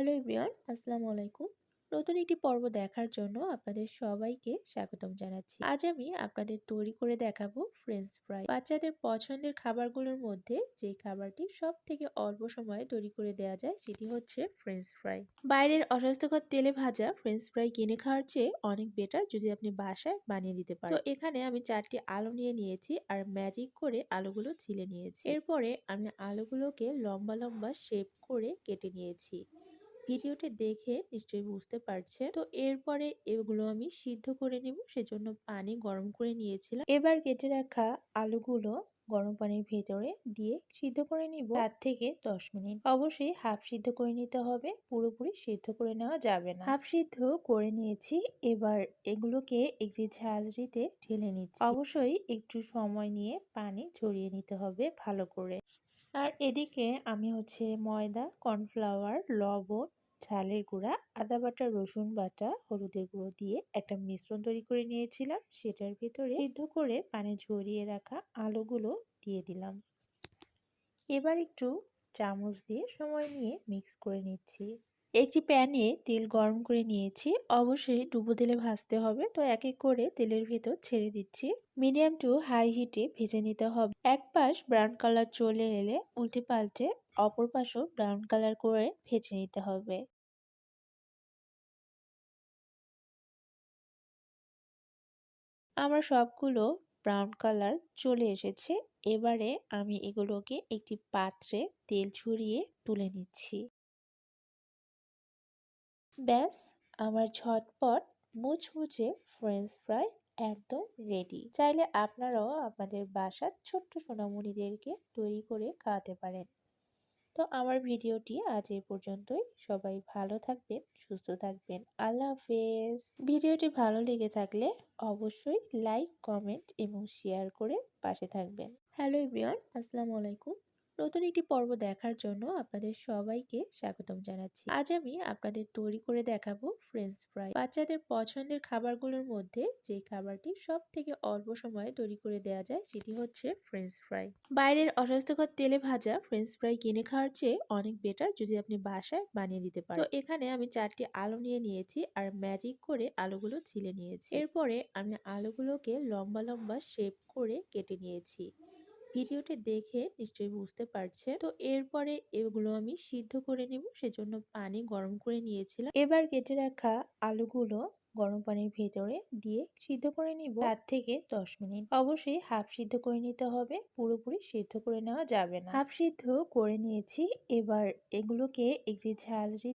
Hello everyone, আসসালামু আলাইকুম। নতুন একটি পর্ব দেখার জন্য আপনাদের সবাইকে স্বাগতম জানাচ্ছি। আজ আমি আপনাদের তৈরি করে দেখাবো ফ্রেঞ্চ ফ্রাই। বাচ্চাদের পছন্দের খাবারগুলোর মধ্যে যে খাবারটি সব থেকে অল্প সময়ে তৈরি করে দেওয়া যায় সেটি হচ্ছে ফ্রেঞ্চ ফ্রাই। বাইরের অস্বাস্থ্যকর তেলে ভাজা ফ্রেঞ্চ ফ্রাই কিনে খাওয়ার চেয়ে অনেক বেটার যদি আপনি বাসায় বানিয়ে দিতে পারেন। তো এখানে আমি 4টি আলু নিয়ে নিয়েছি আর ম্যাজিক করে আলুগুলো ছিলে নিয়েছি। এরপরে আমি আলুগুলোকে লম্বা লম্বা শেপ করে কেটে নিয়েছি। ভিডিওটি দেখে নিশ্চয়ই বুঝতে পারছেন। তো এরপরে এগুলো আমি সিদ্ধ করে নেব, সেজন্য পানি গরম করে নিয়েছিলাম। এবার কেটে রাখা আলুগুলো গরম পানির ভেতরে দিয়ে সিদ্ধ করে নিব 4 থেকে 10 মিনিট। অবশ্যই হাফ সিদ্ধ করে নিতে হবে, পুরোপুরি সিদ্ধ করে নেওয়া যাবে না। হাফ সিদ্ধ করে নিয়েছি। এবার এগুলোকে একটি ঝাঁঝরিতে ঢেলে নিচ্ছি। অবশ্যই একটু সময় নিয়ে পানি ঝরিয়ে নিতে হবে ভালো করে। আর এদিকে আমি ময়দা, কর্নফ্লাওয়ার, লবণ, ঝালের গুঁড়া, আদা বাটা, রসুন বাটা, হলুদের গুঁড়ো দিয়ে একটা মিশ্রণ তৈরি করে নিয়েছিলাম। সেটার ভিতরে সিদ্ধ করে পানি ঝরিয়ে রাখা আলুগুলো দিয়ে দিলাম। এবার একটু চামচ দিয়ে সময় নিয়ে মিক্স করে নিচ্ছি। একটি প্যানে তেল গরম করে নিয়েছি। অবশ্যই ডুবো তেলে ভাজতে হবে। তো এক এক করে তেলের ভেতর ছেড়ে দিচ্ছি। মিডিয়াম টু হাই হিটে ভেজে নিতে হবে। এক পাশ ব্রাউন কালার চলে এলে উল্টে পাল্টে অপর পাশও ব্রাউন কালার করে ভেজে নিতে হবে। আমার সবগুলো ব্রাউন কালার চলে এসেছে। এবারে আমি এগুলোকে একটি পাত্রে তেল ঝরিয়ে তুলে নিচ্ছি। ব্যাস, আমার ঝটপট মুচমুচে ফ্রেঞ্চ ফ্রাই একদম রেডি। চাইলে আপনারাও আপনাদের বাসার ছোট্ট সোনামণিদেরকে তৈরি করে খাওয়াতে পারেন। তো আমার ভিডিওটি আজ এই পর্যন্তই। সবাই ভালো থাকবেন, সুস্থ থাকবেন। আল্লাহ হাফেজ। ভিডিওটি ভালো লেগে থাকলে অবশ্যই লাইক, কমেন্ট এবং শেয়ার করে পাশে থাকবেন। হ্যালো এভরিওয়ান, আসসালামু আলাইকুম। নতুন একটি পর্ব দেখার জন্য আপনাদের সবাইকে স্বাগতম জানাচ্ছি। আজ আমি আপনাদের তৈরি করে দেখাবো ফ্রেঞ্চ ফ্রাই। বাচ্চাদের পছন্দের খাবারগুলোর মধ্যে যে খাবারটি সব থেকে অল্প সময়ে তৈরি করে দেওয়া যায় সেটি হচ্ছে ফ্রেঞ্চ ফ্রাই। বাইরের অস্বাস্থ্যকর তেলে ভাজা ফ্রেঞ্চ ফ্রাই কিনে খাওয়ার চেয়ে অনেক বেটার যদি আপনি বাসায় বানিয়ে দিতে পারেন। তো এখানে আমি 4টি আলু নিয়ে নিয়েছি আর ম্যাজিক করে আলুগুলো ছিলে নিয়েছি। এরপরে আমি আলুগুলোকে লম্বা লম্বা শেপ করে কেটে নিয়েছি। ভিডিওটি দেখে নিশ্চয়ই বুঝতে পারছেন। তো এরপরে এগুলো আমি সিদ্ধ করে নেব, সেজন্য পানি গরম করে নিয়েছিলাম। এবার কেটে রাখা আলুগুলো গরম পানির ভেতরে দিয়ে সিদ্ধ করে নিব 4 থেকে 10 মিনিট। অবশ্যই হাফ সিদ্ধ করে নিতে হবে, পুরোপুরি সিদ্ধ করে নেওয়া যাবে না। হাফ সিদ্ধ করে নিয়েছি। এবার এগুলোকে একটি ঝাঁঝরি